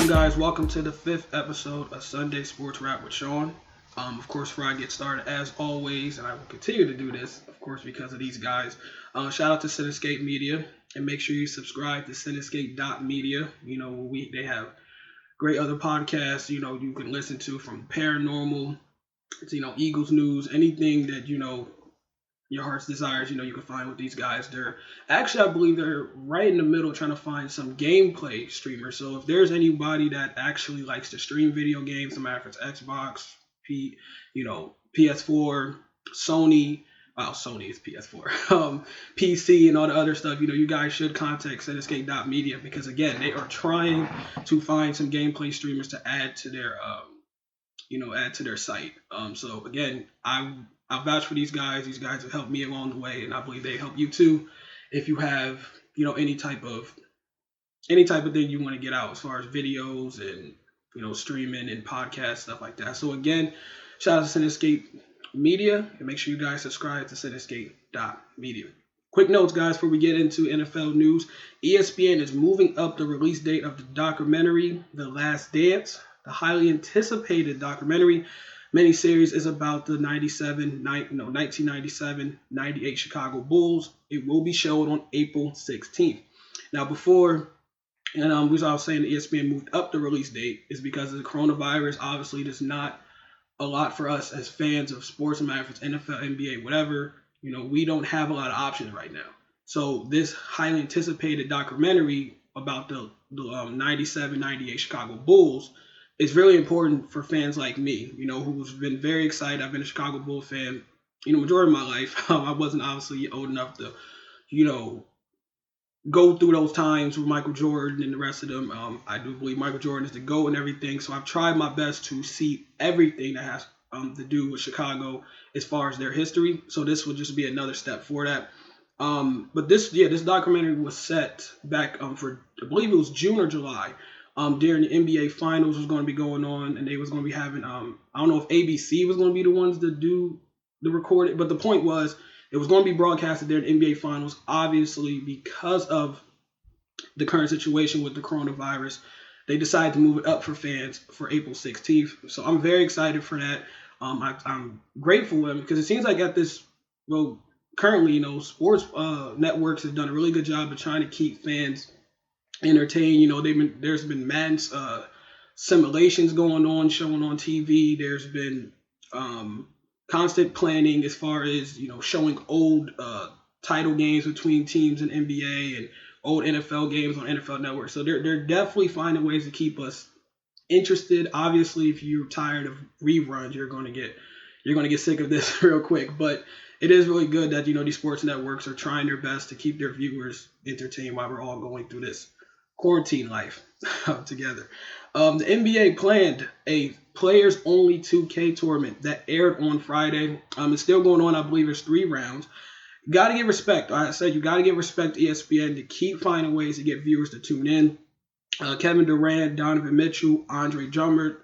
Welcome, guys. Welcome to the 5th episode of Sunday Sports Rap with Shaun. Of course, before I get started, as always, and I will continue to do this, of course, because of these guys, shout out to Cinescape Media, and make sure you subscribe to Cinescape.media. They have great other podcasts, you can listen to, from paranormal to, Eagles news, anything that, your heart's desires, you can find with these guys. I believe they're right in the middle trying to find some gameplay streamers. So if there's anybody that actually likes to stream video games, no matter if it's Xbox, PS4, Sony is PS4, PC and all the other stuff, you guys should contact Cinescape.media, because again, they are trying to find some gameplay streamers to add to their site. So again, I'll vouch for these guys. These guys have helped me along the way, and I believe they help you too. If you have, any type of thing you want to get out as far as videos and, streaming and podcasts, stuff like that. So again, shout out to Cinescape Media, and make sure you guys subscribe to Cinescape.media. Quick notes, guys, before we get into NFL news. ESPN is moving up the release date of the documentary, The Last Dance. The highly anticipated documentary miniseries is about the 1997-98 Chicago Bulls. It will be shown on April 16th. Now, before, and I was saying the ESPN moved up the release date, is because of the coronavirus. Obviously, there's not a lot for us as fans of sports, no matter if it's NFL, NBA, whatever. We don't have a lot of options right now. So this highly anticipated documentary about the 97-98 Chicago Bulls is really important for fans like me, who's been very excited. I've been a Chicago Bulls fan, majority of my life. I wasn't obviously old enough to, go through those times with Michael Jordan and the rest of them. I do believe Michael Jordan is the GOAT and everything. So I've tried my best to see everything that has to do with Chicago as far as their history. So this would just be another step for that. But this documentary was set back for, I believe it was June or July. During the NBA Finals was going to be going on, and they was going to be having, I don't know if ABC was going to be the ones to do the recording, but the point was it was going to be broadcasted during the NBA Finals. Obviously, because of the current situation with the coronavirus, they decided to move it up for fans for April 16th. So I'm very excited for that. I'm grateful with them, because it seems like at this, currently, sports networks have done a really good job of trying to keep fans entertained. There's been Madden simulations going on, showing on TV. There's been constant planning as far as showing old title games between teams in NBA and old NFL games on NFL Network. So they're definitely finding ways to keep us interested. Obviously, if you're tired of reruns, you're going to get sick of this real quick. But it is really good that these sports networks are trying their best to keep their viewers entertained while we're all going through this quarantine life together. The NBA planned a players-only 2K tournament that aired on Friday. It's still going on. I believe there's 3 rounds. You got to give respect. I said you got to give respect to ESPN to keep finding ways to get viewers to tune in. Kevin Durant, Donovan Mitchell, Andre Drummond,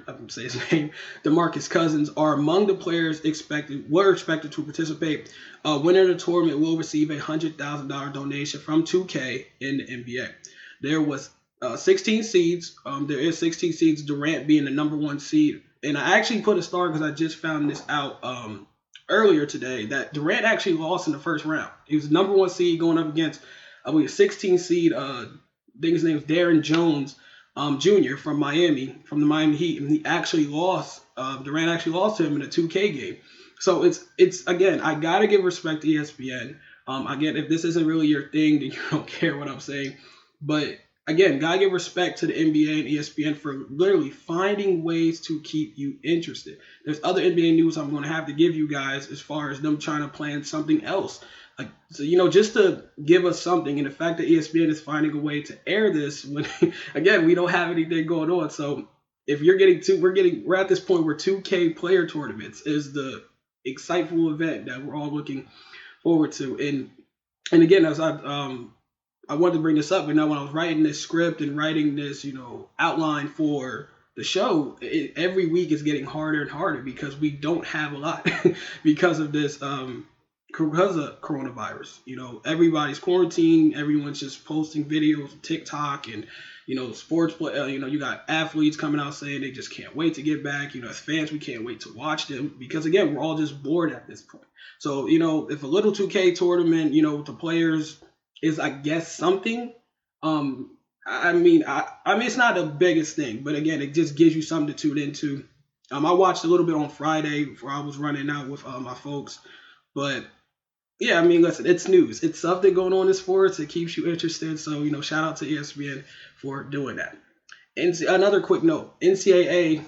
I can say his name, DeMarcus Cousins are among the players were expected to participate. Winner of the tournament will receive a $100,000 donation from 2K in the NBA. There was 16 seeds. There is 16 seeds, Durant being the number 1 seed. And I actually put a star because I just found this out earlier today, that Durant actually lost in the first round. He was the number 1 seed going up against, I believe, 16 seed, I think his name is Darren Jones, Jr. from Miami, from the Miami Heat, and he actually lost. Durant actually lost to him in a 2K game. So it's again, I gotta give respect to ESPN. Again, if this isn't really your thing, then you don't care what I'm saying. But again, gotta give respect to the NBA and ESPN for literally finding ways to keep you interested. There's other NBA news I'm going to have to give you guys as far as them trying to plan something else. Just to give us something, and the fact that ESPN is finding a way to air this when, again, we don't have anything going on. So if we're at this point where 2K player tournaments is the exciteful event that we're all looking forward to. And again, as I wanted to bring this up, but now when I was writing this script and writing this, outline for the show, every week is getting harder and harder because we don't have a lot because of this because of coronavirus. Everybody's quarantined. Everyone's just posting videos on TikTok and sports play. You got athletes coming out saying they just can't wait to get back. As fans, we can't wait to watch them because again, we're all just bored at this point. So if a little 2K tournament, with the players is I guess something. I mean, it's not the biggest thing, but again, it just gives you something to tune into. I watched a little bit on Friday before I was running out with my folks, but yeah, I mean, listen, it's news. It's something going on in sports. It keeps you interested. So, shout out to ESPN for doing that. And another quick note: NCAA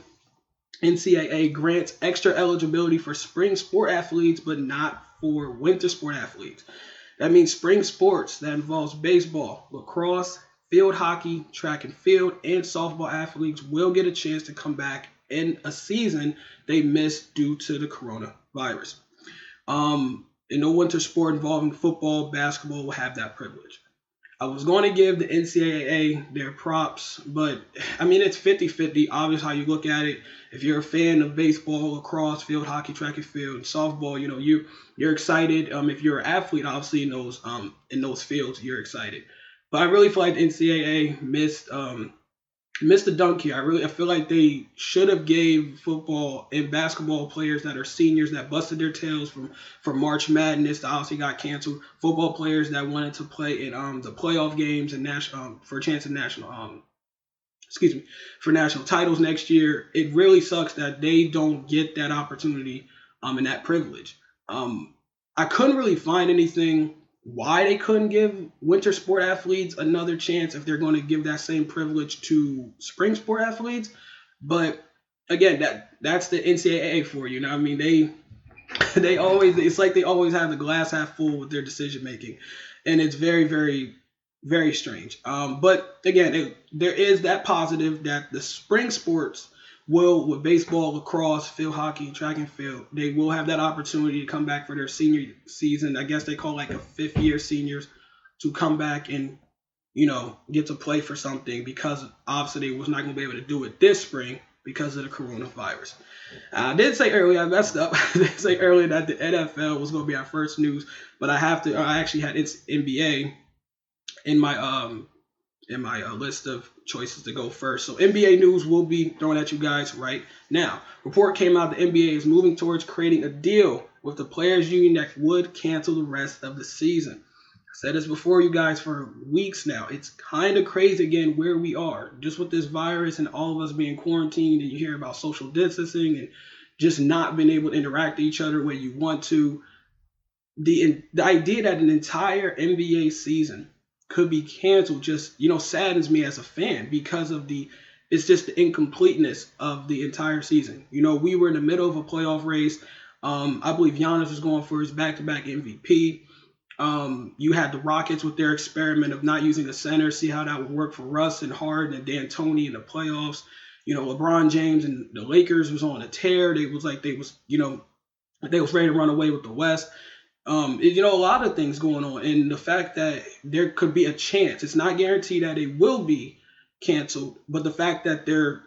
grants extra eligibility for spring sport athletes, but not for winter sport athletes. That means spring sports that involves baseball, lacrosse, field hockey, track and field, and softball athletes will get a chance to come back in a season they missed due to the coronavirus. And no winter sport involving football, basketball will have that privilege. I was going to give the NCAA their props, but I mean, it's 50-50. Obviously, how you look at it. If you're a fan of baseball, lacrosse, field hockey, track and field, softball, you're excited. If you're an athlete, obviously in those fields, you're excited. But I really feel like the NCAA missed the dunk here. I feel like they should have gave football and basketball players that are seniors that busted their tails from March Madness that obviously got canceled. Football players that wanted to play in the playoff games and national for a chance at for national titles next year. It really sucks that they don't get that opportunity and that privilege. I couldn't really find anything why they couldn't give winter sport athletes another chance if they're going to give that same privilege to spring sport athletes. But again, that's the NCAA for you. I mean, they always, it's like they always have the glass half full with their decision making, and it's very, very, very strange. But again, there is that positive that the spring sports will, with baseball, lacrosse, field hockey, track and field, they will have that opportunity to come back for their senior season. I guess they call like a fifth year seniors to come back and, get to play for something because obviously they was not going to be able to do it this spring because of the coronavirus. I did say earlier, I messed up. I did say earlier that the NFL was going to be our first news, but I actually had its NBA in my list of choices to go first. So NBA news will be thrown at you guys right now. Report came out the NBA is moving towards creating a deal with the players union that would cancel the rest of the season. I said this before you guys for weeks now. It's kind of crazy again where we are just with this virus and all of us being quarantined, and you hear about social distancing and just not being able to interact with each other when you want to. The idea that an entire NBA season could be canceled just saddens me as a fan because of it's just the incompleteness of the entire season. We were in the middle of a playoff race. I believe Giannis was going for his back-to-back MVP. You had the Rockets with their experiment of not using a center, see how that would work for Russ and Harden and D'Antoni in the playoffs. LeBron James and the Lakers was on a tear. They was ready to run away with the West. A lot of things going on, and the fact that there could be a chance, it's not guaranteed that it will be canceled, but the fact that they're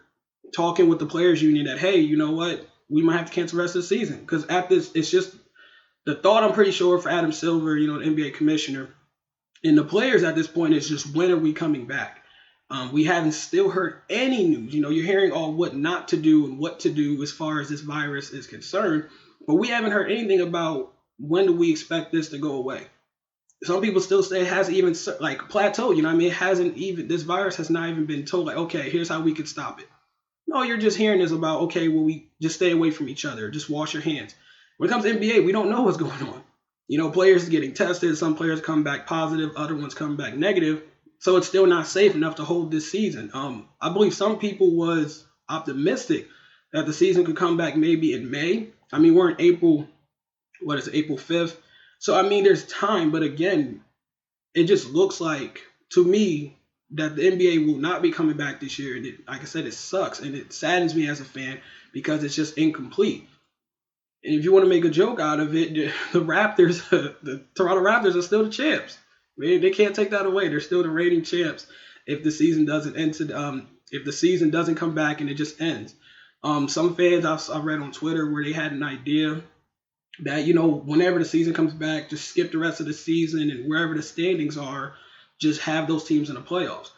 talking with the players union that, hey, you know what, we might have to cancel the rest of the season. Because at this, it's just the thought, I'm pretty sure, for Adam Silver, the NBA commissioner, and the players at this point is just, when are we coming back? We haven't still heard any news. You're hearing all what not to do and what to do as far as this virus is concerned, but we haven't heard anything about when do we expect this to go away. Some people still say it hasn't even plateaued. It hasn't even, this virus has not even been told okay, here's how we could stop it. No, you're just hearing this about, okay, well, we just stay away from each other, just wash your hands. When it comes to NBA, we don't know what's going on. Players getting tested, some players come back positive, other ones come back negative. So it's still not safe enough to hold this season. I believe some people was optimistic that the season could come back maybe in May. We're in April. What is it, April 5th? So, there's time, but again, it just looks like, to me, that the NBA will not be coming back this year. And like I said, it sucks, and it saddens me as a fan because it's just incomplete. And if you want to make a joke out of it, the Toronto Raptors are still the champs. They can't take that away. They're still the reigning champs if the season doesn't if the season doesn't come back and it just ends. Some fans I've read on Twitter where they had an idea that, whenever the season comes back, just skip the rest of the season and wherever the standings are, just have those teams in the playoffs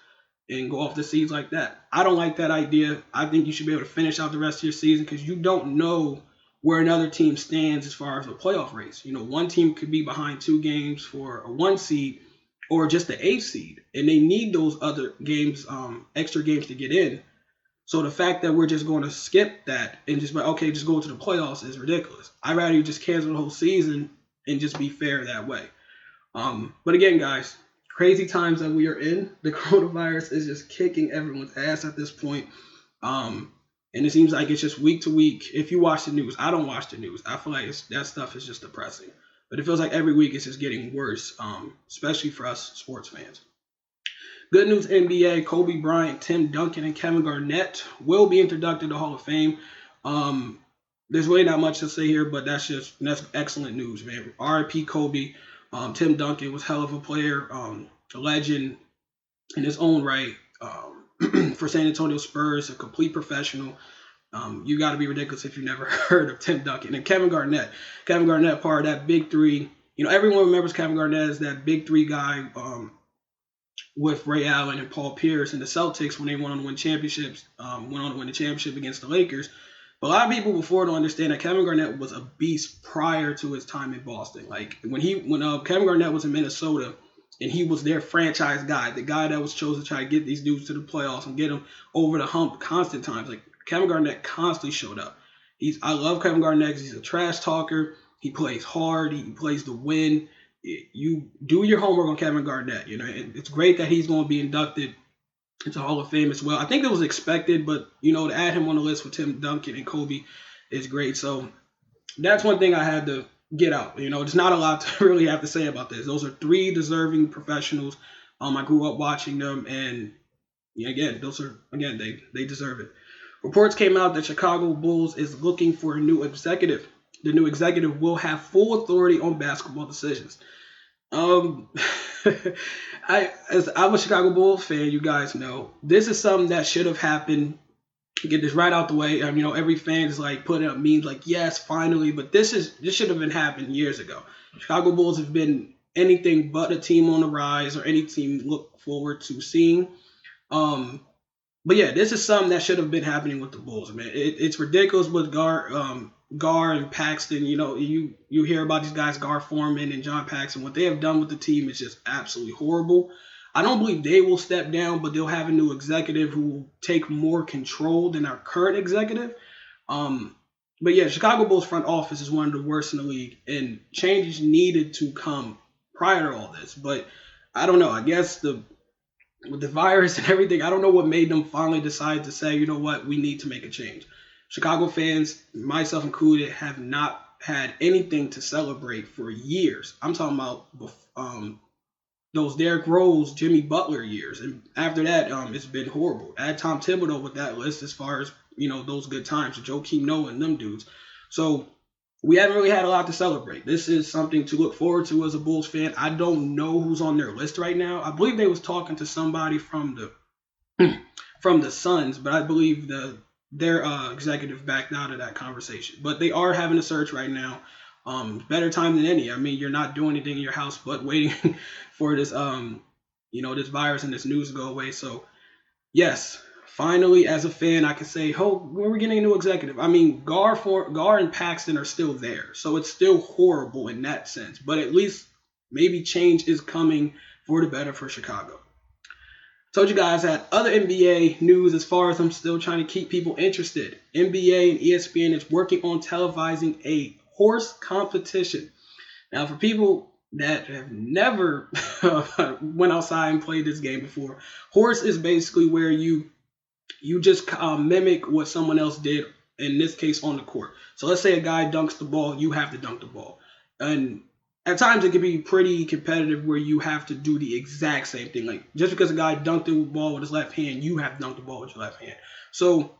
and go off the seeds like that. I don't like that idea. I think you should be able to finish out the rest of your season because you don't know where another team stands as far as a playoff race. One team could be behind 2 games for a 1 seed or just the 8 seed, and they need those other games, extra games to get in. So the fact that we're just going to skip that and just like, okay, just go to the playoffs is ridiculous. I'd rather you just cancel the whole season and just be fair that way. But again, guys, crazy times that we are in. The coronavirus is just kicking everyone's ass at this point. And it seems like it's just week to week. If you watch the news, I don't watch the news. I feel like that stuff is just depressing. But it feels like every week it's just getting worse, especially for us sports fans. Good news, NBA, Kobe Bryant, Tim Duncan, and Kevin Garnett will be inducted to the Hall of Fame. There's really not much to say here, but that's excellent news, man. R.I.P. Kobe. Tim Duncan was hell of a player, a legend in his own right. For San Antonio Spurs, a complete professional. You got to be ridiculous if you never heard of Tim Duncan. And Kevin Garnett. Kevin Garnett, part of that big three. Everyone remembers Kevin Garnett as that big three guy with Ray Allen and Paul Pierce and the Celtics when they went on to win championships, went on to win the championship against the Lakers. But a lot of people before don't understand that Kevin Garnett was a beast prior to his time in Boston. Like when Kevin Garnett was in Minnesota and he was their franchise guy, the guy that was chosen to try to get these dudes to the playoffs and get them over the hump constant times. Like Kevin Garnett constantly showed up. I love Kevin Garnett because he's a trash talker. He plays hard. He plays to win. You do your homework on Kevin Garnett. It's great that he's going to be inducted into Hall of Fame as well. I think it was expected, but to add him on the list with Tim Duncan and Kobe is great. So that's one thing I had to get out. There's not a lot to really have to say about this. Those are 3 deserving professionals. I grew up watching them, and again, they deserve it. Reports came out that Chicago Bulls is looking for a new executive. The new executive will have full authority on basketball decisions. I'm a Chicago Bulls fan, you guys know. This is something that should have happened. Get this right out the way. Every fan is like putting up memes like, yes, finally, but this should have been happened years ago. Chicago Bulls have been anything but a team on the rise or any team look forward to seeing. But yeah, this is something that should have been happening with the Bulls, man. It's ridiculous with Gar and Paxton. You hear about these guys, Gar Forman and John Paxson. What they have done with the team is just absolutely horrible. I don't believe they will step down, but they'll have a new executive who will take more control than our current executive. But yeah, Chicago Bulls front office is one of the worst in the league, and changes needed to come prior to all this. But I don't know. I guess with the virus and everything, I don't know what made them finally decide to say, you know what, we need to make a change. Chicago fans, myself included, have not had anything to celebrate for years. I'm talking about those Derrick Rose, Jimmy Butler years. And after that, it's been horrible. Add Tom Thibodeau with that list as far as, those good times, Joakim Noah and them dudes. So we haven't really had a lot to celebrate. This is something to look forward to as a Bulls fan. I don't know who's on their list right now. I believe they was talking to somebody from the Suns, but I believe their executive backed out of that conversation. But they are having a search right now. Better time than any. I mean, you're not doing anything in your house but waiting for this this virus and this news to go away. So yes, finally, as a fan, I can say, we're getting a new executive. I mean, Gar and Paxton are still there, so it's still horrible in that sense. But at least maybe change is coming for the better for Chicago. Told you guys that other NBA news as far as I'm still trying to keep people interested. NBA and ESPN is working on televising a horse competition. Now, for people that have never went outside and played this game before, horse is basically where you just mimic what someone else did, in this case on the court. So let's say a guy dunks the ball, you have to dunk the ball. And at times it can be pretty competitive where you have to do the exact same thing. Like just because a guy dunked the ball with his left hand, you have to dunk the ball with your left hand. So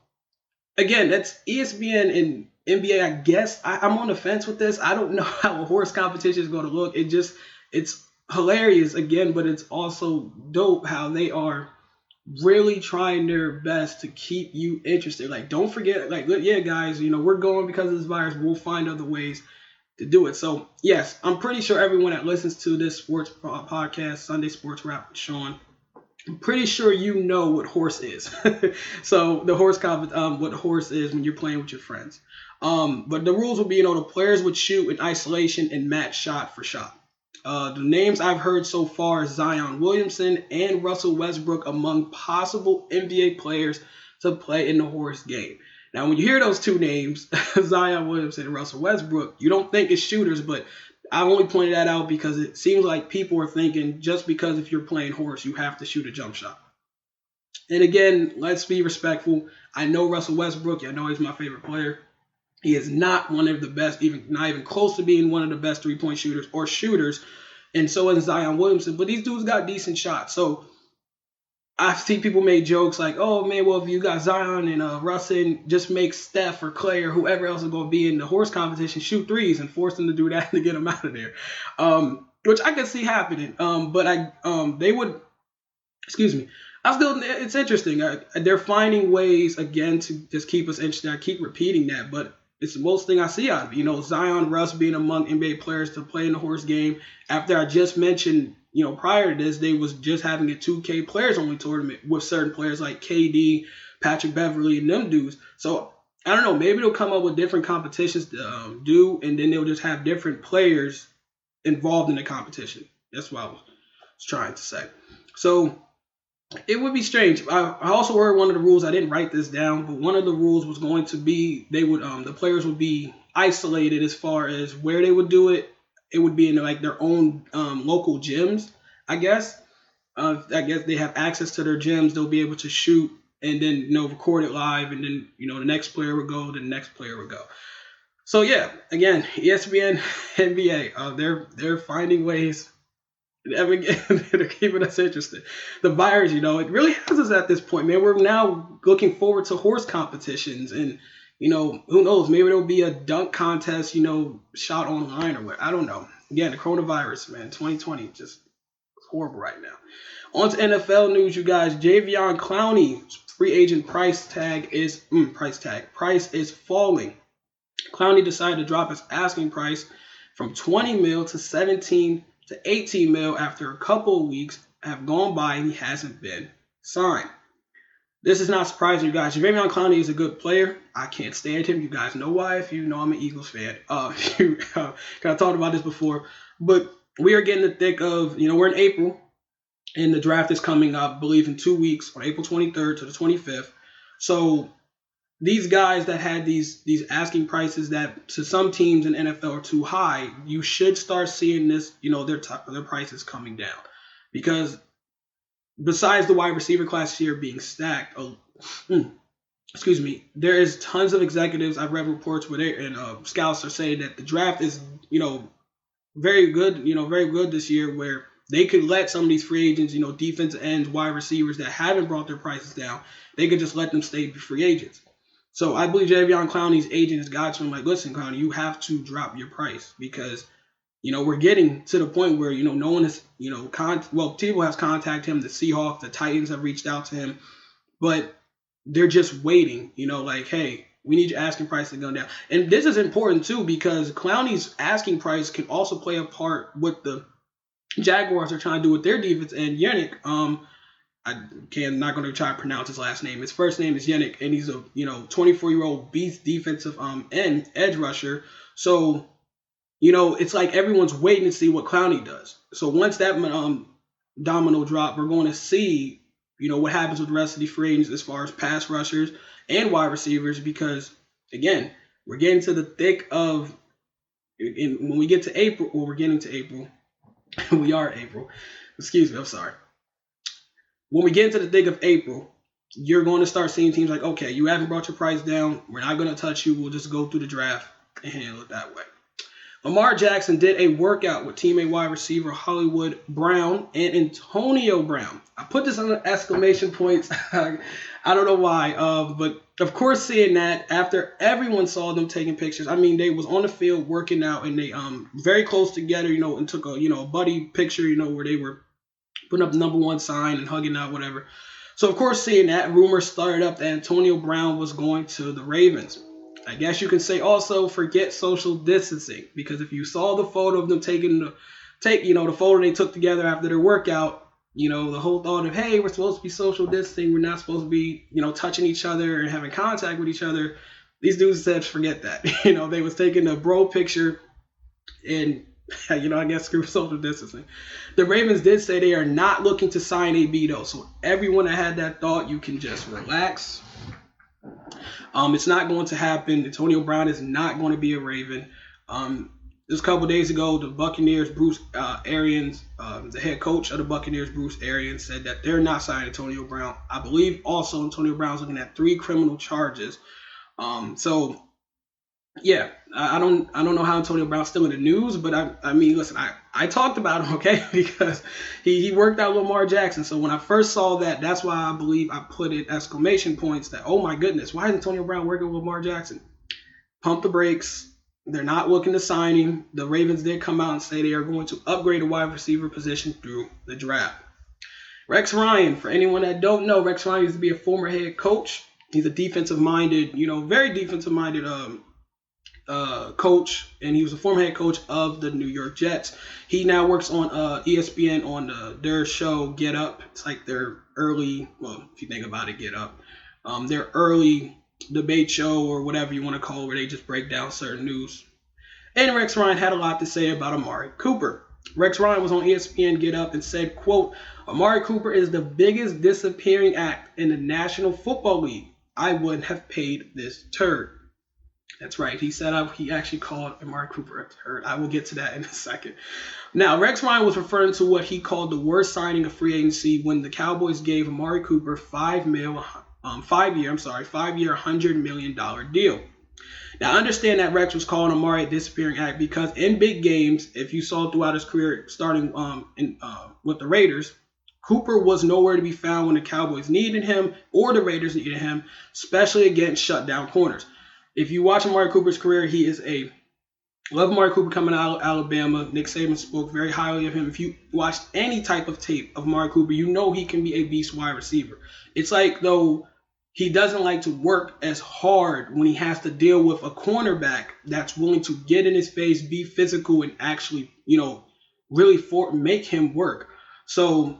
again, that's ESPN and NBA. I guess I'm on the fence with this. I don't know how a horse competition is going to look. It's hilarious again, but it's also dope how they are really trying their best to keep you interested. Like, don't forget, like, yeah, guys, we're going because of this virus. We'll find other ways. to do it. So yes, I'm pretty sure everyone that listens to this sports podcast, Sunday Sports Wrap with Shaun, I'm pretty sure you know what horse is. So the horse what horse is when you're playing with your friends. But the rules would be, the players would shoot in isolation and match shot for shot. The names I've heard so far is Zion Williamson and Russell Westbrook among possible NBA players to play in the horse game. Now, when you hear those two names, Zion Williamson and Russell Westbrook, you don't think it's shooters, but I only pointed that out because it seems like people are thinking just because if you're playing horse, you have to shoot a jump shot. And again, let's be respectful. I know Russell Westbrook. I know he's my favorite player. He is not one of the best, not even close to being one of the best three-point shooters or shooters. And so is Zion Williamson. But these dudes got decent shots. So I've seen people make jokes like, oh, man, well, if you got Zion and Russell, just make Steph or Clay or whoever else is going to be in the horse competition shoot threes and force them to do that to get them out of there, which I could see happening. But they would, excuse me. It's interesting. They're finding ways, again, to just keep us interested. I keep repeating that, but it's the most thing I see out of it. Zion, Russ being among NBA players to play in the horse game. After I just mentioned, prior to this, they was just having a 2K players only tournament with certain players like KD, Patrick Beverly, and them dudes. So I don't know, maybe they'll come up with different competitions to do, and then they'll just have different players involved in the competition. That's what I was trying to say. So it would be strange. I also heard one of the rules, I didn't write this down, but one of the rules was going to be the players would be isolated as far as where they would do it. It would be in like their own local gyms, I guess. I guess they have access to their gyms. They'll be able to shoot and then record it live, and then the next player would go, the next player would go. So yeah, again, ESPN, NBA, they're finding ways. They're keeping us interested. The buyers, it really has us at this point, man. We're now looking forward to horse competitions, and who knows? Maybe there'll be a dunk contest, shot online or what. I don't know. Again, the coronavirus, man, 2020, just horrible right now. On to NFL news, you guys. Jadeveon Clowney's free agent price is falling. Clowney decided to drop his asking price from 20 mil to 17 to 18 mil after a couple of weeks have gone by and he hasn't been signed. This is not surprising, you guys. Jadeveon Clowney is a good player. I can't stand him. You guys know why. If you know, I'm an Eagles fan. I talked about this before. But we are getting the thick of, we're in April, and the draft is coming up, I believe, in 2 weeks, on April 23rd to the 25th. So these guys that had these asking prices that to some teams in NFL are too high, you should start seeing this, their prices coming down. Because besides the wide receiver class here being stacked, there is tons of executives. I've read reports where scouts are saying that the draft is, very good this year, where they could let some of these free agents, defensive ends, wide receivers that haven't brought their prices down, they could just let them stay free agents. So I believe Jadeveon Clowney's agent has got to him like, listen, Clowney, you have to drop your price because, we're getting to the point where, no one is, people has contacted him, the Seahawks, the Titans have reached out to him, but they're just waiting, like, hey, we need your asking price to go down. And this is important too, because Clowney's asking price can also play a part with the Jaguars are trying to do with their defense. And Yannick, not going to try to pronounce his last name. His first name is Yannick, and he's a 24-year-old beast defensive end edge rusher. So it's like everyone's waiting to see what Clowney does. So once that domino drop, we're going to see what happens with the rest of the free agents as far as pass rushers and wide receivers. Because again, we're getting to the thick of when we get to April. Well, we're getting to April. We are in April. Excuse me. I'm sorry. When we get into the thick of April, you're going to start seeing teams like, okay, you haven't brought your price down. We're not going to touch you. We'll just go through the draft and handle it that way. Lamar Jackson did a workout with teammate wide receiver Hollywood Brown and Antonio Brown. I put this on exclamation points. I don't know why, but of course seeing that after everyone saw them taking pictures. I mean, they was on the field working out and they very close together, and took a buddy picture, where they were putting up the number one sign and hugging out, whatever. So of course seeing that, rumors started up that Antonio Brown was going to the Ravens. I guess you can say also forget social distancing, because if you saw the photo of them the photo they took together after their workout, the whole thought of, hey, we're supposed to be social distancing, we're not supposed to be, touching each other and having contact with each other. These dudes said forget that. They was taking a bro picture and I guess screw social distancing. The Ravens did say they are not looking to sign AB though, so everyone that had that thought, you can just relax. It's not going to happen. Antonio Brown is not going to be a Raven. Just a couple days ago, the Buccaneers, Bruce Arians, the head coach of the Buccaneers, Bruce Arians, said that they're not signing Antonio Brown. I believe also Antonio Brown's looking at 3 criminal charges. Yeah, I don't know how Antonio Brown's still in the news, but I mean, listen, I talked about him, okay, because he worked out Lamar Jackson. So when I first saw that, that's why I believe I put it exclamation points that, oh my goodness, why is Antonio Brown working with Lamar Jackson? Pump the brakes. They're not looking to sign him. The Ravens did come out and say they are going to upgrade the wide receiver position through the draft. Rex Ryan, for anyone that don't know, Rex Ryan used to be a former head coach. He's a defensive-minded, very defensive-minded coach, and he was a former head coach of the New York Jets. He now works on ESPN on their show Get Up. It's like their early, well, if you think about it, Get Up, their early debate show or whatever you want to call it, where they just break down certain news. And Rex Ryan had a lot to say about Amari Cooper. Rex Ryan was on ESPN Get Up and said, quote, Amari Cooper is the biggest disappearing act in the National Football League. I wouldn't have paid this turd. That's right. He said he actually called Amari Cooper a turd. I will get to that in a second. Now, Rex Ryan was referring to what he called the worst signing of free agency when the Cowboys gave Amari Cooper $5-year, $100 million deal. Now, understand that Rex was calling Amari a disappearing act because in big games, if you saw throughout his career starting with the Raiders, Cooper was nowhere to be found when the Cowboys needed him or the Raiders needed him, especially against shutdown corners. If you watch Amari Cooper's career, love Amari Cooper coming out of Alabama. Nick Saban spoke very highly of him. If you watched any type of tape of Amari Cooper, you know he can be a beast wide receiver. It's like, though, he doesn't like to work as hard when he has to deal with a cornerback that's willing to get in his face, be physical, and actually, really make him work. So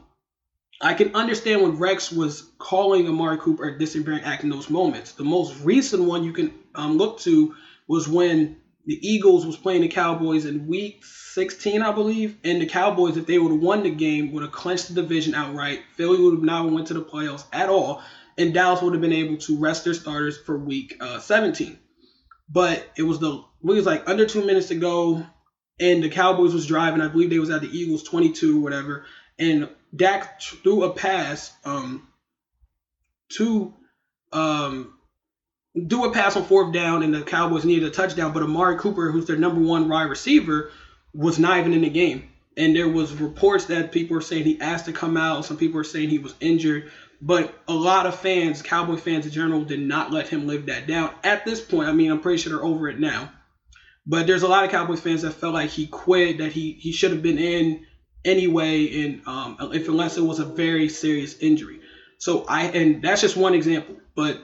I can understand when Rex was calling Amari Cooper a disappearing act in those moments. The most recent one you can look to was when the Eagles was playing the Cowboys in Week 16, I believe, and the Cowboys, if they would have won the game, would have clinched the division outright. Philly would have not went to the playoffs at all, and Dallas would have been able to rest their starters for Week 17. But it was like under 2 minutes to go, and the Cowboys was driving. I believe they was at the Eagles 22 or whatever, and Dak threw a pass do a pass on 4th down, and the Cowboys needed a touchdown, but Amari Cooper, who's their number 1 wide receiver, was not even in the game. And there was reports that people were saying he asked to come out. Some people were saying he was injured. But a lot of fans, Cowboy fans in general, did not let him live that down. At this point, I'm pretty sure they're over it now. But there's a lot of Cowboys fans that felt like he quit, that he should have been in anyway, and unless it was a very serious injury. And that's just one example. But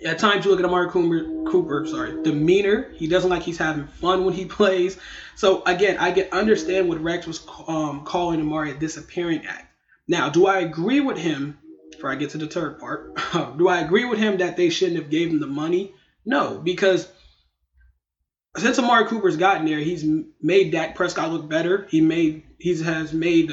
at times you look at Amari Cooper, demeanor. He doesn't like he's having fun when he plays. So again, I can understand what Rex was calling Amari a disappearing act. Now, do I agree with him, before I get to the third part, do I agree with him that they shouldn't have gave him the money? No, because since Amari Cooper's gotten there, he's made Dak Prescott look better. He has made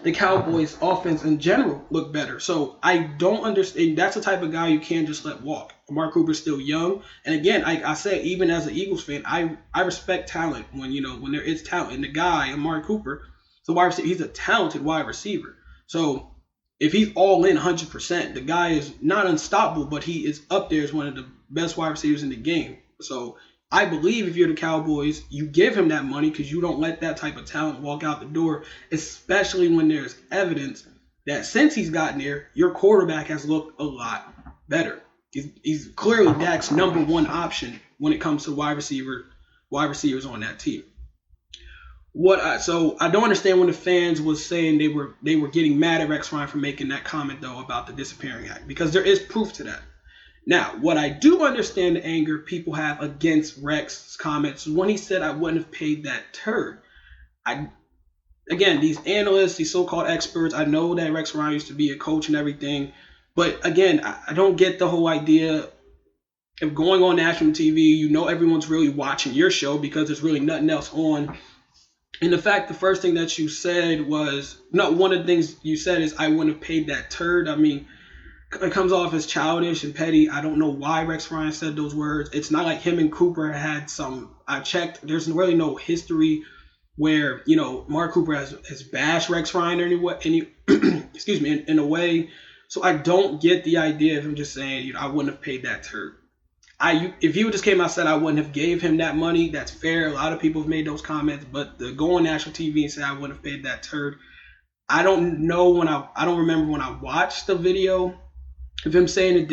the Cowboys offense in general look better. So I don't understand. That's the type of guy you can't just let walk. Amari Cooper's still young. And again, I say, even as an Eagles fan, I respect talent when there is talent. And the guy, Amari Cooper, he's a talented wide receiver. So if he's all in 100%, the guy is not unstoppable, but he is up there as one of the best wide receivers in the game. So I believe if you're the Cowboys, you give him that money because you don't let that type of talent walk out the door, especially when there's evidence that since he's gotten there, your quarterback has looked a lot better. He's clearly Dak's number 1 option when it comes to wide receivers on that team. So I don't understand when the fans was saying they were getting mad at Rex Ryan for making that comment though about the disappearing act, because there is proof to that. Now, what I do understand the anger people have against Rex's comments when he said I wouldn't have paid that turd. I Again, these analysts, these so-called experts, I know that Rex Ryan used to be a coach and everything, but again, I don't get the whole idea of going on national TV. You know everyone's really watching your show because there's really nothing else on. And the fact, the first thing that you said was, no, one of the things you said is, I wouldn't have paid that turd. I mean, it comes off as childish and petty. I don't know why Rex Ryan said those words. It's not like him and Cooper had some, I checked, there's really no history where, Mark Cooper has bashed Rex Ryan excuse me, in a way. So I don't get the idea of him just saying, I wouldn't have paid that turd. If he just came out and said I wouldn't have gave him that money, that's fair. A lot of people have made those comments, but to go on national TV and say I wouldn't have paid that turd, I don't know I don't remember when I watched the video of him saying it.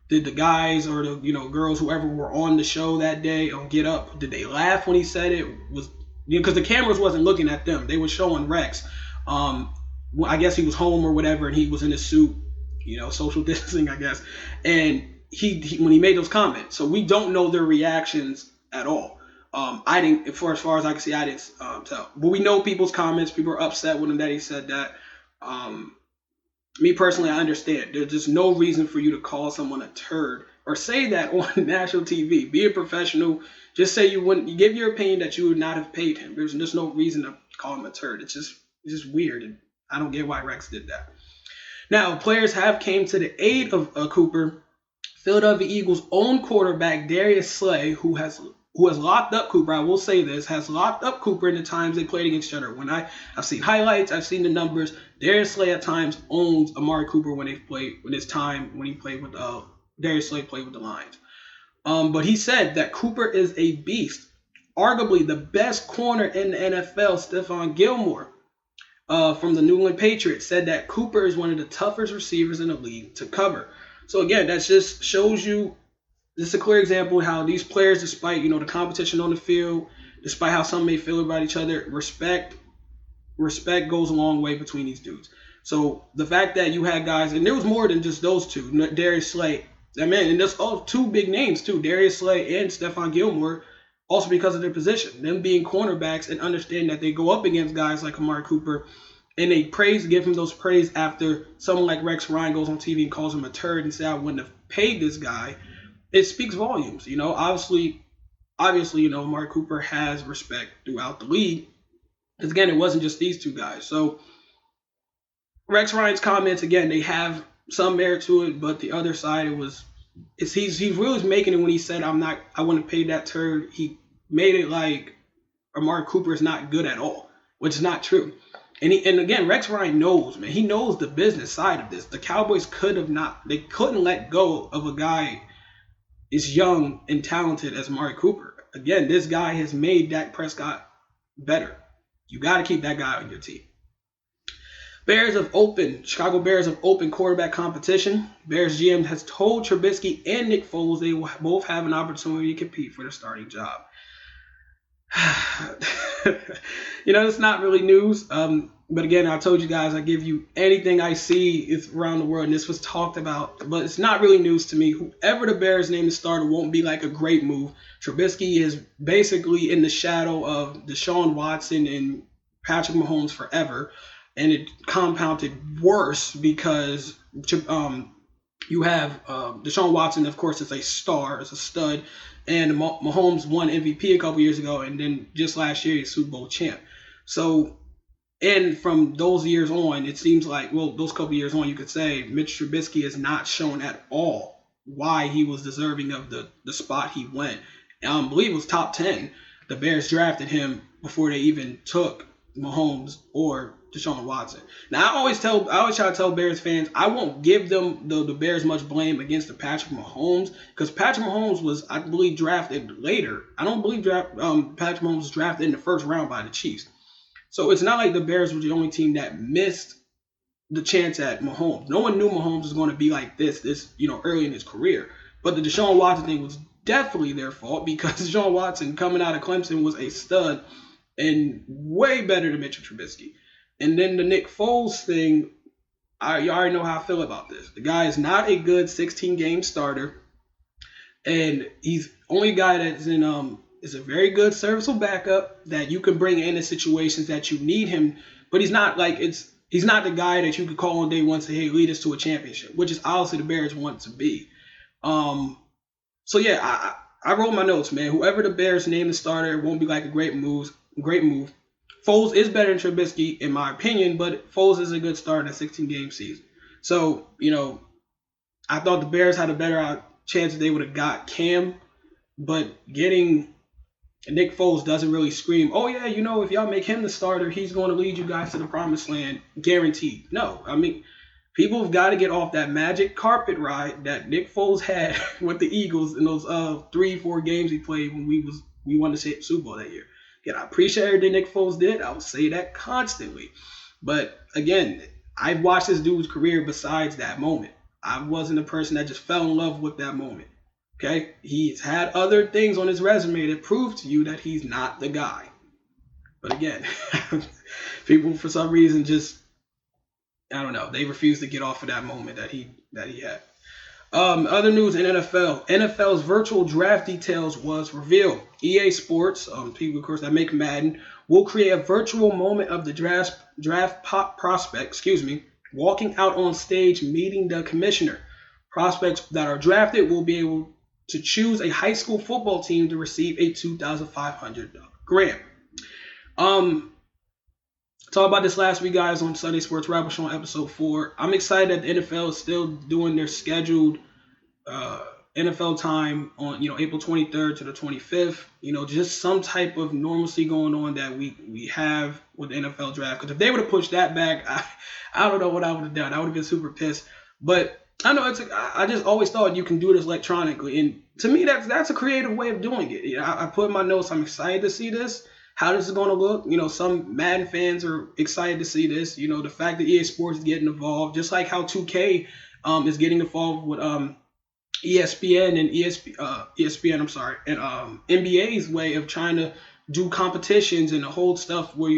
Did the guys or the girls, whoever were on the show that day on Get Up, did they laugh when he said it? Was because the cameras wasn't looking at them, they were showing Rex. I guess he was home or whatever, and he was in a suit, social distancing, I guess, and he when he made those comments. So we don't know their reactions at all. I didn't, for as far as I can see, I didn't tell. But we know people's comments. People are upset with him that he said that. Me personally, I understand. There's just no reason for you to call someone a turd or say that on national TV. Be a professional. Just say you wouldn't. You give your opinion that you would not have paid him. There's just no reason to call him a turd. It's just weird, and I don't get why Rex did that. Now, players have came to the aid of Cooper. Philadelphia Eagles' own quarterback Darius Slay, who has locked up Cooper, I will say this, has locked up Cooper in the times they played against each other. When I've seen highlights, I've seen the numbers. Darius Slay at times owns Amari Cooper when he played with Darius Slay played with the Lions. But he said that Cooper is a beast. Arguably the best corner in the NFL, Stephon Gilmore, from the New England Patriots, said that Cooper is one of the toughest receivers in the league to cover. So again, that just shows you, this is a clear example of how these players, despite the competition on the field, despite how some may feel about each other, respect goes a long way between these dudes. So the fact that you had guys, and there was more than just those two, Darius Slay, and there's all two big names too, Darius Slay and Stephon Gilmore, also because of their position, them being cornerbacks, and understand that they go up against guys like Amari Cooper, and they give him those praise after someone like Rex Ryan goes on TV and calls him a turd and say I wouldn't have paid this guy. It speaks volumes. Obviously, Amari Cooper has respect throughout the league. Because again, it wasn't just these two guys. So Rex Ryan's comments, again, they have some merit to it, but the other side, he's really making it when he said I wouldn't have paid that turd. He made it like Amari Cooper is not good at all, which is not true. And again, Rex Ryan knows, man. He knows the business side of this. The Cowboys couldn't let go of a guy as young and talented as Amari Cooper. Again, this guy has made Dak Prescott better. You got to keep that guy on your team. Chicago Bears have open quarterback competition. Bears GM has told Trubisky and Nick Foles they will both have an opportunity to compete for the starting job. It's not really news. But again, I told you guys, I give you anything I see is around the world, and this was talked about, but it's not really news to me. Whoever the Bears name the starter won't be like a great move. Trubisky is basically in the shadow of Deshaun Watson and Patrick Mahomes forever, and it compounded worse because you have Deshaun Watson, of course, is a star, is a stud, and Mahomes won MVP a couple years ago, and then just last year he's Super Bowl champ. So, and from those years on, it seems like, those couple years on, you could say Mitch Trubisky has not shown at all why he was deserving of the spot he went. I believe it was top 10. The Bears drafted him before they even took Mahomes or Deshaun Watson. Now, I always try to tell Bears fans, I won't give them the Bears much blame against the Patrick Mahomes, because Patrick Mahomes was, I believe, drafted later. I don't believe Patrick Mahomes was drafted in the first round by the Chiefs. So it's not like the Bears were the only team that missed the chance at Mahomes. No one knew Mahomes was going to be like this early in his career. But the Deshaun Watson thing was definitely their fault, because Deshaun Watson coming out of Clemson was a stud and way better than Mitchell Trubisky. And then the Nick Foles thing, You already know how I feel about this. The guy is not a good 16 game starter, and he's only a guy that's in is a very good serviceable backup that you can bring in situations that you need him. But he's not the guy that you could call on day one and say, hey, lead us to a championship, which is obviously the Bears want to be. So yeah, I wrote my notes, man. Whoever the Bears name the starter, it won't be like a great move. Foles is better than Trubisky, in my opinion, but Foles is a good start in a 16-game season. So, I thought the Bears had a better chance that they would have got Cam, but getting Nick Foles doesn't really scream, oh yeah, if y'all make him the starter, he's going to lead you guys to the promised land, guaranteed. No, I mean, people have got to get off that magic carpet ride that Nick Foles had with the Eagles in those 3-4 games he played when we won the Super Bowl that year. Again, I appreciate everything Nick Foles did. I would say that constantly. But again, I've watched this dude's career besides that moment. I wasn't a person that just fell in love with that moment. Okay? He's had other things on his resume that prove to you that he's not the guy. But again, people for some reason just, I don't know, they refuse to get off of that moment that he had. Other news in NFL. NFL's virtual draft details was revealed. EA Sports, people of course that make Madden, will create a virtual moment of the draft prospect, walking out on stage meeting the commissioner. Prospects that are drafted will be able to choose a high school football team to receive a $2,500 grant. Talked about this last week, guys, on Sunday Sports Rapper Show on episode 4. I'm excited that the NFL is still doing their scheduled NFL time on April 23rd to the 25th. Just some type of normalcy going on that we have with the NFL draft. Because if they would have pushed that back, I don't know what I would have done. I would have been super pissed. But I know I just always thought you can do this electronically, and to me that's a creative way of doing it. I put in my notes. I'm excited to see this. How this is going to look. Some Madden fans are excited to see this. The fact that EA Sports is getting involved, just like how 2K is getting involved with ESPN and ESPN. I'm sorry, and NBA's way of trying to do competitions and hold stuff where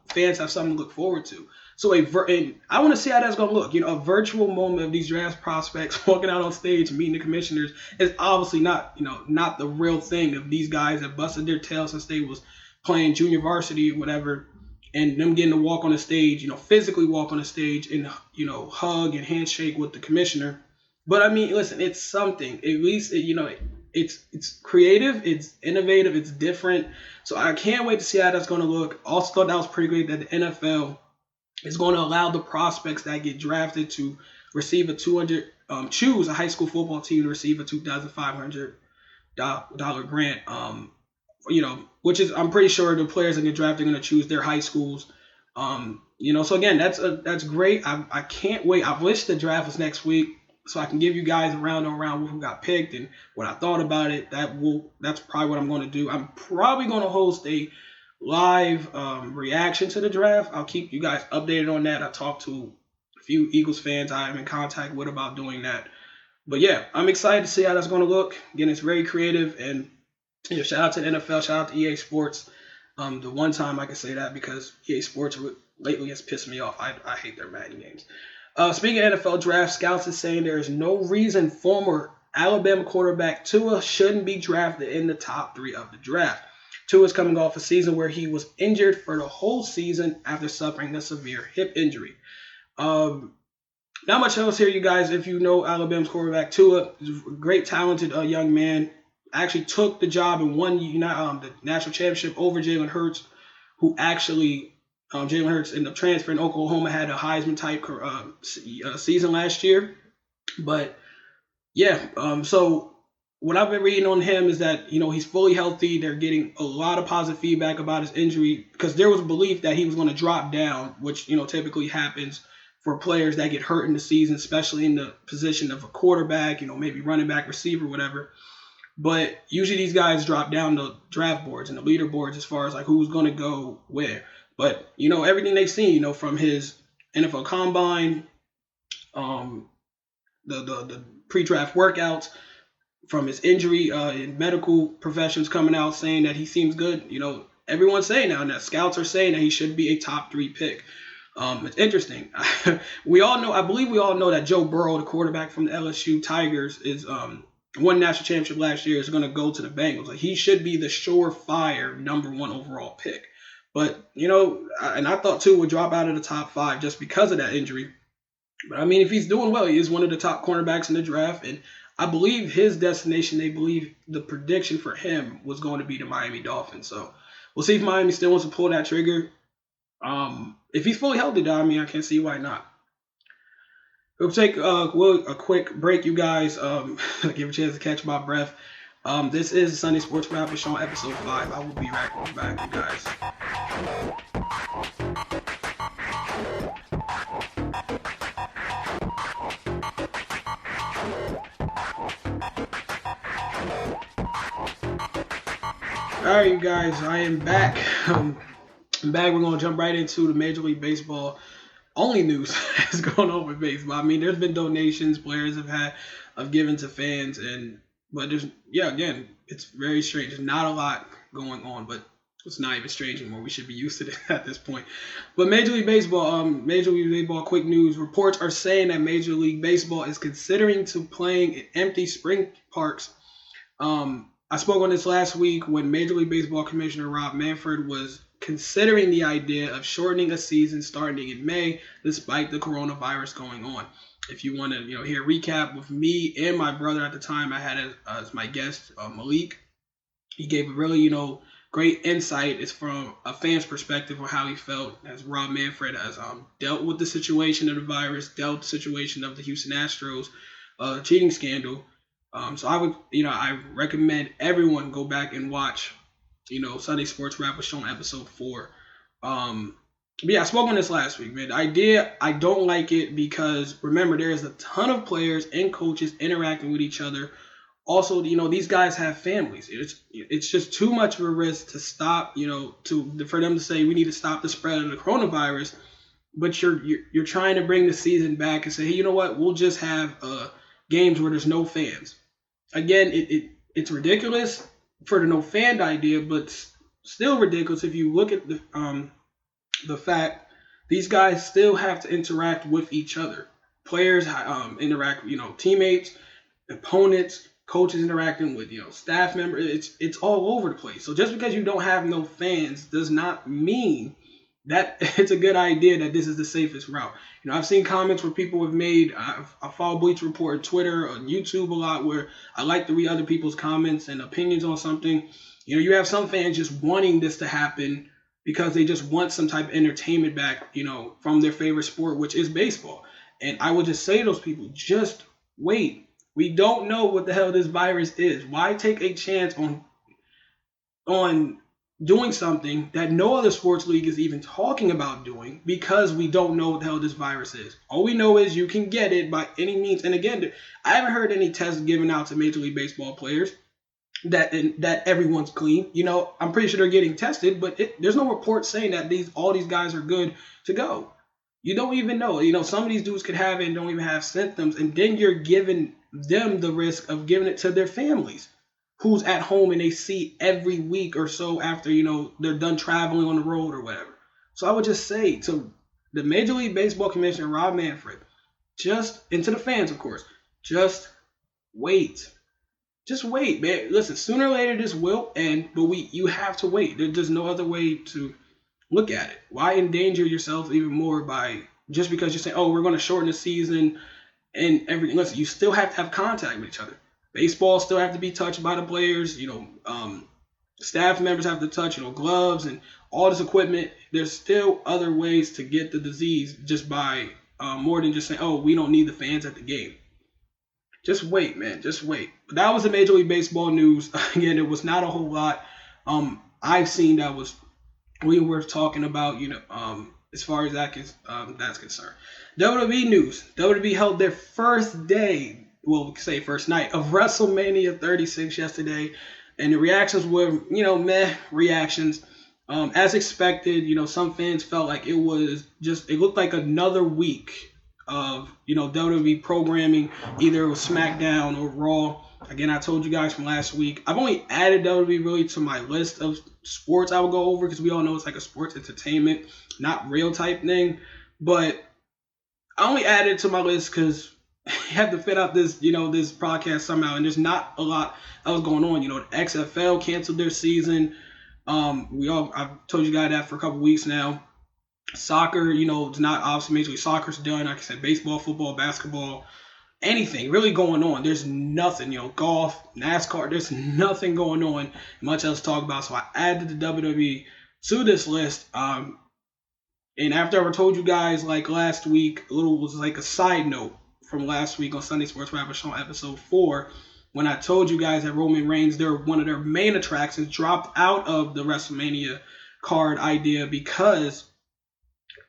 fans have something to look forward to. So and I want to see how that's going to look. A virtual moment of these draft prospects walking out on stage, meeting the commissioners is obviously not the real thing of these guys that busted their tails since they was playing junior varsity or whatever, and them getting to walk on the stage, physically walk on the stage and, hug and handshake with the commissioner. But I mean, listen, it's something. At least, it's creative, it's innovative, it's different. So I can't wait to see how that's going to look. Also thought that was pretty great that the NFL is going to allow the prospects that get drafted to receive choose a high school football team to receive a $2,500 grant. Which is, I'm pretty sure the players that get drafted are going to choose their high schools. So again, that's great. I can't wait. I wish the draft was next week so I can give you guys a round on round who got picked and what I thought about it. That's probably what I'm going to do. I'm probably going to host a live reaction to the draft. I'll keep you guys updated on that. I talked to a few Eagles fans I'm in contact with about doing that. But yeah, I'm excited to see how that's going to look. Again, it's very creative, and shout out to the NFL, shout out to EA Sports. The one time I can say that because EA Sports lately has pissed me off. I hate their Madden games. Speaking of NFL draft, scouts is saying there is no reason former Alabama quarterback Tua shouldn't be drafted in the top 3 of the draft. Tua is coming off a season where he was injured for the whole season after suffering a severe hip injury. Not much else here, you guys. If you know Alabama's quarterback Tua, a great talented young man. Actually took the job and won the national championship over Jalen Hurts, who actually Jalen Hurts ended up transferring. Oklahoma had a Heisman type season last year. But yeah, so what I've been reading on him is that he's fully healthy. They're getting a lot of positive feedback about his injury because there was a belief that he was going to drop down, which typically happens for players that get hurt in the season, especially in the position of a quarterback, maybe running back, receiver, whatever. But usually these guys drop down the draft boards and the leaderboards as far as like who's going to go where. But, everything they've seen, from his NFL combine, the pre-draft workouts, from his injury, and medical professions coming out saying that he seems good. Everyone's saying now, and that scouts are saying that he should be a top 3 pick. It's interesting. We all know, I believe we all know that Joe Burrow, the quarterback from the LSU Tigers, is won national championship last year, is going to go to the Bengals. Like, he should be the surefire #1 overall pick. But, and I thought too would drop out of the top 5 just because of that injury. But I mean, if he's doing well, he is one of the top cornerbacks in the draft, and I believe his destination, they believe the prediction for him was going to be the Miami Dolphins. So we'll see if Miami still wants to pull that trigger. If he's fully healthy, though, I mean, I can't see why not. We'll take a quick break, you guys. Give a chance to catch my breath. This is Sunday Sports Wrap with Shaun, episode 5. I will be right back, you guys. All right, you guys, I am back. I'm back. We're going to jump right into the Major League Baseball only news that's going on with baseball. I mean, there's been donations players have given to fans, but again, it's very strange. There's not a lot going on, but it's not even strange anymore. We should be used to this at this point. But Major League Baseball, quick news. Reports are saying that Major League Baseball is considering to playing in empty spring parks. I spoke on this last week when Major League Baseball Commissioner Rob Manfred was considering the idea of shortening a season starting in May, despite the coronavirus going on. If you want to, hear a recap with me and my brother at the time, I had as my guest, Malik. He gave a really, great insight. It's from a fan's perspective on how he felt as Rob Manfred has dealt with the situation of the virus, dealt with the situation of the Houston Astros cheating scandal. So I recommend everyone go back and watch, Sunday Sports Wrap with Shaun, episode 4. But yeah, I spoke on this last week, man. The idea, I don't like it because, remember, there is a ton of players and coaches interacting with each other. Also, these guys have families. It's just too much of a risk to stop, for them to say we need to stop the spread of the coronavirus. But you're trying to bring the season back and say, hey, you know what? We'll just have games where there's no fans. Again, it's ridiculous for the no fan idea, but still ridiculous if you look at the fact these guys still have to interact with each other. Players interact, teammates, opponents, coaches interacting with, staff members. It's all over the place. So just because you don't have no fans does not mean that it's a good idea that this is the safest route. I've seen comments where people have made, I follow Bleacher Report on Twitter, on YouTube a lot, where I like to read other people's comments and opinions on something. You have some fans just wanting this to happen because they just want some type of entertainment back, from their favorite sport, which is baseball. And I would just say to those people, just wait. We don't know what the hell this virus is. Why take a chance on doing something that no other sports league is even talking about doing because we don't know what the hell this virus is? All we know is you can get it by any means. And again, I haven't heard any tests given out to Major League Baseball players that everyone's clean. I'm pretty sure they're getting tested, but there's no report saying that all these guys are good to go. You don't even know. Some of these dudes could have it and don't even have symptoms, and then you're giving them the risk of giving it to their families, who's at home and they see every week or so after, they're done traveling on the road or whatever. So I would just say to the Major League Baseball Commissioner, Rob Manfred, and to the fans, of course, just wait. Just wait, man. Listen, sooner or later this will end, but you have to wait. There's no other way to look at it. Why endanger yourself even more by just because you say, oh, we're going to shorten the season and everything? Listen, you still have to have contact with each other. Baseball still have to be touched by the players. Staff members have to touch, gloves and all this equipment. There's still other ways to get the disease just by more than just saying, oh, we don't need the fans at the game. Just wait, man. Just wait. But that was the Major League Baseball news. Again, it was not a whole lot I've seen that was really worth talking about, as far as that's concerned. WWE news. WWE held their first day, well, we could say first night of WrestleMania 36 yesterday, and the reactions were, meh reactions. As expected, some fans felt like it looked like another week of, WWE programming, either it was SmackDown or Raw. Again, I told you guys from last week, I've only added WWE really to my list of sports I will go over because we all know it's like a sports entertainment, not real type thing. But I only added it to my list because you have to fit out this, this podcast somehow, and there's not a lot else going on. The XFL canceled their season. I've told you guys that for a couple weeks now. Soccer, it's not obviously Major League Soccer's done. Like I said, baseball, football, basketball, anything really going on. There's nothing, golf, NASCAR. There's nothing going on, much else to talk about. So I added the WWE to this list. And after I told you guys like last week, was like a side note from last week on Sunday Sports Rapper Shaun episode 4, when I told you guys that Roman Reigns, one of their main attractions, dropped out of the WrestleMania card idea because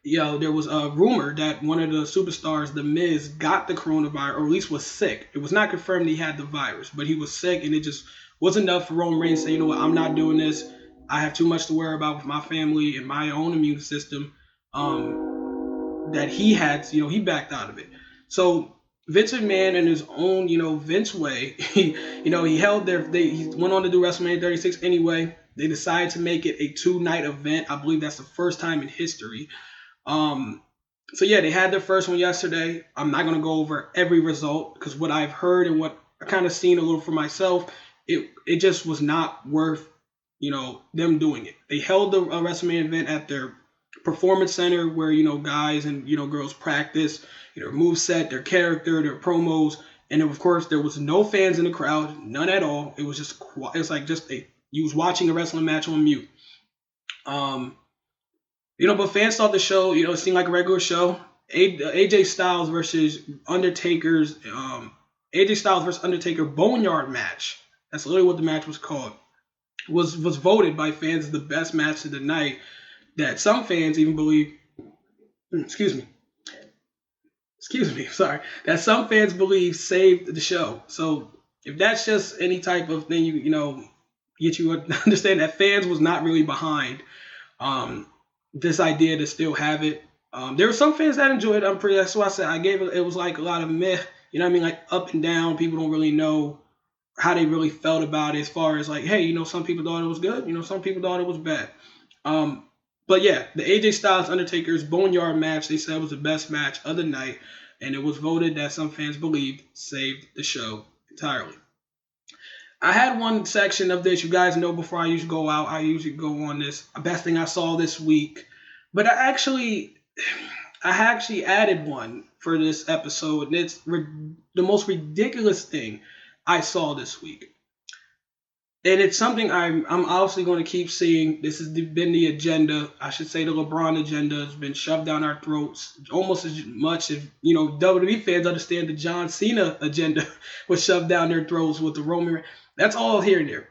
there was a rumor that one of the superstars, The Miz, got the coronavirus, or at least was sick. It was not confirmed he had the virus, but he was sick, and it just was enough for Roman Reigns to say, you know what, I'm not doing this. I have too much to worry about with my family and my own immune system. That he had, he backed out of it. So Vince McMahon, in his own, Vince way, he went on to do WrestleMania 36 anyway. They decided to make it a 2-night event. I believe that's the first time in history. So yeah, they had their first one yesterday. I'm not going to go over every result because what I've heard and what I kind of seen a little for myself, it just was not worth, them doing it. They held the WrestleMania event at their performance center where, guys and, girls practice, moveset, their character, their promos. And of course, there was no fans in the crowd, none at all. It was just, it's like you was watching a wrestling match on mute. But fans thought the show, it seemed like a regular show. AJ Styles versus Undertaker's, AJ Styles versus Undertaker Boneyard match. That's literally what the match was called. Was voted by fans as the best match of the night. That some fans even believe, that some fans believe saved the show. So if that's just any type of thing, get you to understand that fans was not really behind this idea to still have it. There were some fans that enjoyed it. That's why I said I gave it. It was like a lot of meh. Like up and down. People don't really know how they really felt about it. As far as like, hey, some people thought it was good. Some people thought it was bad. But yeah, the AJ Styles Undertaker's Boneyard match, they said was the best match of the night, and it was voted that some fans believed saved the show entirely. I had one section of this, you guys know before I usually go out, I usually go on this, best thing I saw this week. But I actually added one for this episode, and it's the most ridiculous thing I saw this week. And it's something I'm obviously going to keep seeing. This has been the agenda. I should say the LeBron agenda has been shoved down our throats almost as much as, WWE fans understand the John Cena agenda was shoved down their throats with the Roman. That's all here and there.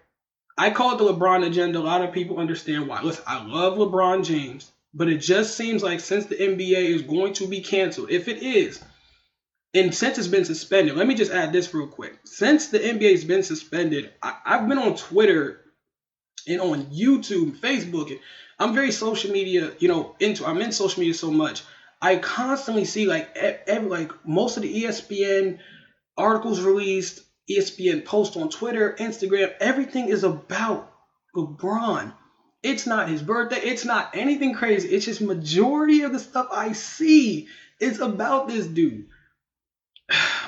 I call it the LeBron agenda. A lot of people understand why. Listen, I love LeBron James, but it just seems like since the NBA is going to be canceled, if it is, and since it's been suspended, let me just add this real quick. Since the NBA has been suspended, I've been on Twitter and on YouTube, Facebook, and I'm very social media, I'm in social media so much. I constantly see like most of the ESPN articles released, ESPN posts on Twitter, Instagram, everything is about LeBron. It's not his birthday. It's not anything crazy. It's just majority of the stuff I see is about this dude.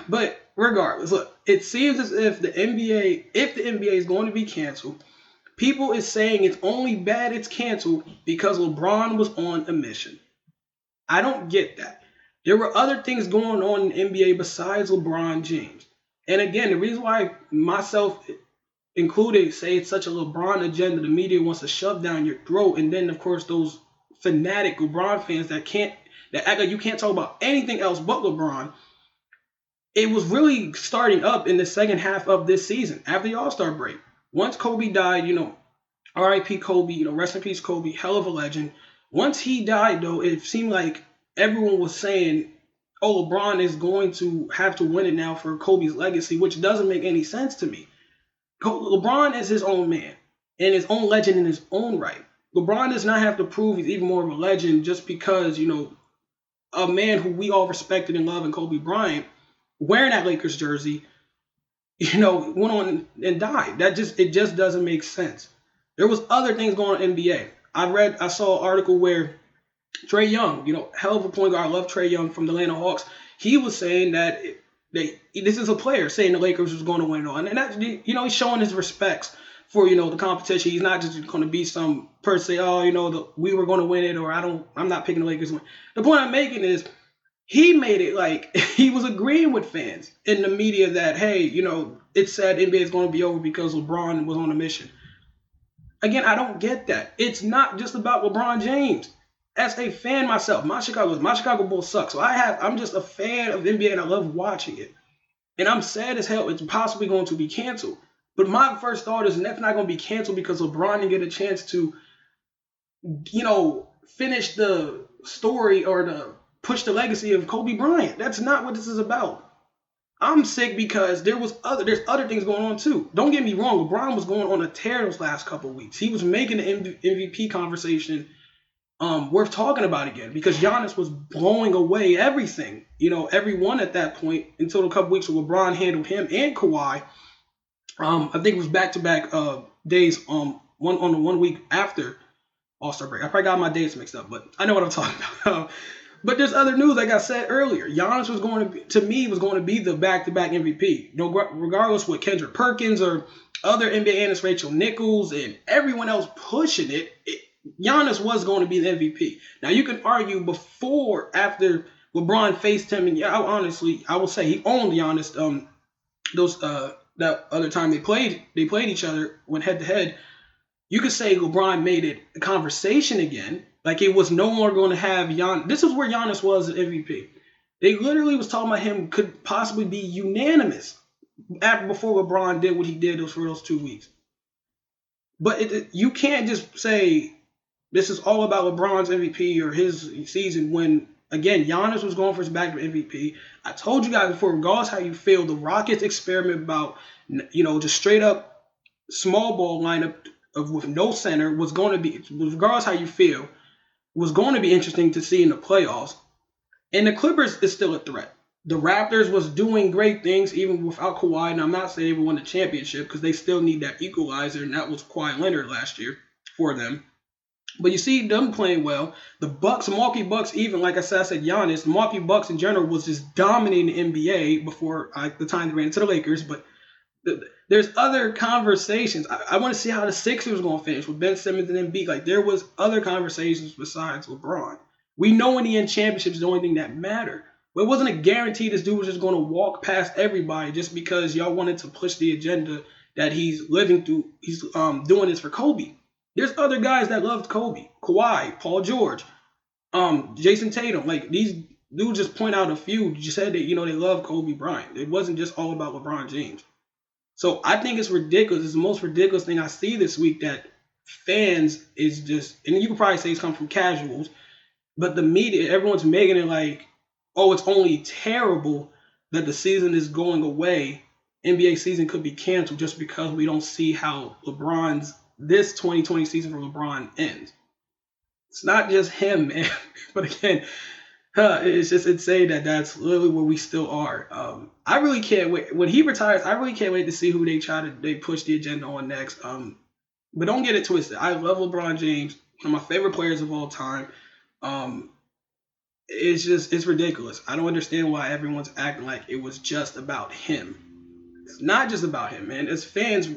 But regardless, look, it seems as if the NBA is going to be canceled, people is saying it's only bad it's canceled because LeBron was on a mission. I don't get that. There were other things going on in the NBA besides LeBron James. And again, the reason why myself included say it's such a LeBron agenda, the media wants to shove down your throat, and then of course those fanatic LeBron fans that act like you can't talk about anything else but LeBron. It was really starting up in the second half of this season, after the All-Star break. Once Kobe died, R.I.P. Kobe, rest in peace Kobe, hell of a legend. Once he died, though, it seemed like everyone was saying, oh, LeBron is going to have to win it now for Kobe's legacy, which doesn't make any sense to me. LeBron is his own man and his own legend in his own right. LeBron does not have to prove he's even more of a legend just because, a man who we all respected and loved in Kobe Bryant, wearing that Lakers jersey, went on and died. It just doesn't make sense. There was other things going on in the NBA. I saw an article where Trae Young, hell of a point guard. I love Trae Young from the Atlanta Hawks. He was saying that this is a player saying the Lakers was going to win on, and that he's showing his respects for the competition. He's not just going to be some person say, oh, we were going to win it, or I'm not picking the Lakers to win. The point I'm making is he made it like he was agreeing with fans in the media that, hey, it said NBA is going to be over because LeBron was on a mission. Again, I don't get that. It's not just about LeBron James. As a fan myself, my Chicago Bulls suck. So I'm just a fan of the NBA and I love watching it. And I'm sad as hell it's possibly going to be canceled. But my first thought is that's not going to be canceled because LeBron didn't get a chance to, finish the story or to push the legacy of Kobe Bryant. That's not what this is about. I'm sick because there's other things going on too. Don't get me wrong, LeBron was going on a tear those last couple of weeks. He was making the MVP conversation worth talking about again because Giannis was blowing away everything, everyone at that point until a couple weeks where LeBron handled him and Kawhi. I think it was back-to-back days, one week after All-Star break. I probably got my dates mixed up, but I know what I'm talking about. But there's other news, like I said earlier. Giannis was going to be the back-to-back MVP. Regardless what Kendrick Perkins or other NBA analysts, Rachel Nichols and everyone else pushing it, Giannis was going to be the MVP. Now you can argue after LeBron faced him, and I will say he owned Giannis. That other time they played each other, went head to head. You could say LeBron made it a conversation again. Like it was no longer going to have Giannis. This is where Giannis was at MVP. They literally was talking about him could possibly be unanimous before LeBron did what he did for those 2 weeks. But you can't just say this is all about LeBron's MVP or his season when, again, Giannis was going for his back to MVP. I told you guys before, regardless how you feel, the Rockets experiment about, just straight up small ball lineup with no center was going to be, regardless how you feel, was going to be interesting to see in the playoffs. And the Clippers is still a threat. The Raptors was doing great things even without Kawhi. And I'm not saying they would win the championship because they still need that equalizer, and that was Kawhi Leonard last year for them. But you see them playing well. The Milwaukee Bucks, even like I said Giannis, the Milwaukee Bucks in general was just dominating the NBA before the time they ran into the Lakers. But there's other conversations. I want to see how the Sixers are going to finish with Ben Simmons and Embiid. Like there was other conversations besides LeBron. We know in the end championships the only thing that mattered. But it wasn't a guarantee this dude was just going to walk past everybody just because y'all wanted to push the agenda that he's living through. He's doing this for Kobe. There's other guys that loved Kobe. Kawhi, Paul George, Jason Tatum. Like these dudes just point out a few. Just said that, they love Kobe Bryant. It wasn't just all about LeBron James. So I think it's ridiculous. It's the most ridiculous thing I see this week that fans is just, and you could probably say it's come from casuals, but the media, everyone's making it like, oh, it's only terrible that the season is going away. NBA season could be canceled just because we don't see how this 2020 season for LeBron ends. It's not just him, man. But again, it's just insane that's literally where we still are. I really can't wait. When he retires, I really can't wait to see who they push the agenda on next. But don't get it twisted. I love LeBron James, one of my favorite players of all time. It's ridiculous. I don't understand why everyone's acting like it was just about him. It's not just about him, man. As fans,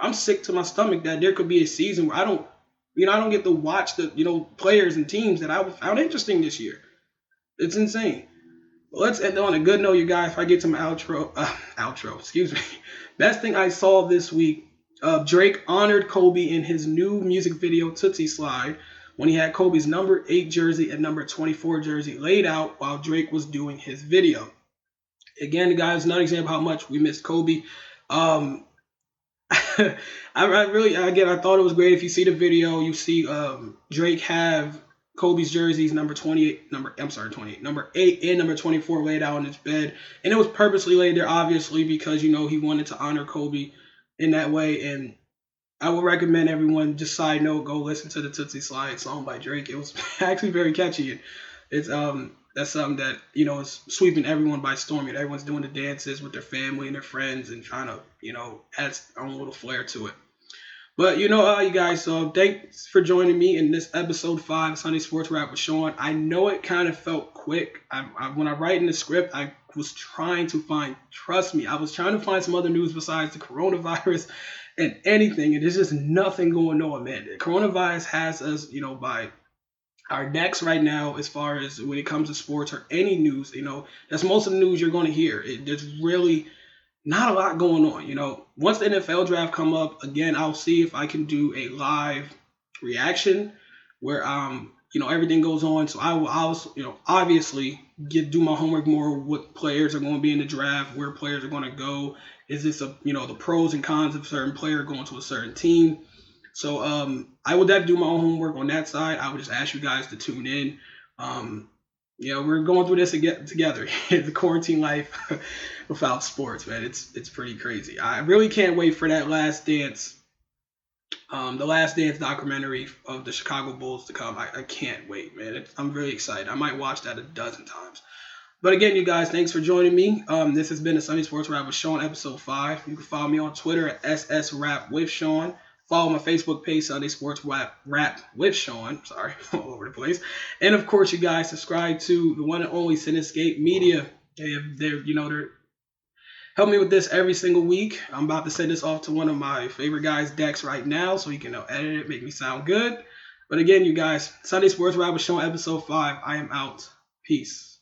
I'm sick to my stomach that there could be a season where I don't get to watch the, players and teams that I found interesting this year. It's insane. But let's end on a good note, you guys. If I get to my outro, excuse me. Best thing I saw this week, Drake honored Kobe in his new music video, Tootsie Slide, when he had Kobe's number 8 jersey and number 24 jersey laid out while Drake was doing his video. Again, guys, another example of how much we missed Kobe. I thought it was great. If you see the video, you see Drake have Kobe's jerseys, number 8 and number 24 laid out on his bed. And it was purposely laid there, obviously, because, he wanted to honor Kobe in that way. And I would recommend everyone, just side note, go listen to the Tootsie Slide song by Drake. It was actually very catchy. And it's that's something that, is sweeping everyone by storm. Everyone's doing the dances with their family and their friends and trying to, add its own little flair to it. But you guys, thanks for joining me in this episode 5 Sunday Sports Wrap with Shaun. I know it kind of felt quick. When I write in the script, I was trying to find, trust me, I was trying to find some other news besides the coronavirus and anything, and there's just nothing going on, man. The coronavirus has us, by our necks right now as far as when it comes to sports or any news. That's most of the news you're going to hear. There's really not a lot going on. Once the NFL draft come up again, I'll see if I can do a live reaction where everything goes on. So I'll obviously do my homework more. What players are going to be in the draft, where players are going to go. Is this the pros and cons of a certain player going to a certain team? So I will definitely do my own homework on that side. I would just ask you guys to tune in. We're going through this again together. The quarantine life without sports, man. It's pretty crazy. I really can't wait for that Last Dance, the Last Dance documentary of the Chicago Bulls to come. I can't wait, man. I'm really excited. I might watch that a dozen times. But again, you guys, thanks for joining me. This has been the Sunday Sports Wrap with Shaun, episode 5. You can follow me on Twitter at SSWrap with Shaun. Follow my Facebook page, Sunday Sports Wrap with Shaun. Sorry, all over the place. And of course, you guys subscribe to the one and only Cinescape Media. They're help me with this every single week. I'm about to send this off to one of my favorite guys, Dex, right now, so he can edit it, make me sound good. But again, you guys, Sunday Sports Wrap with Shaun, episode 5. I am out. Peace.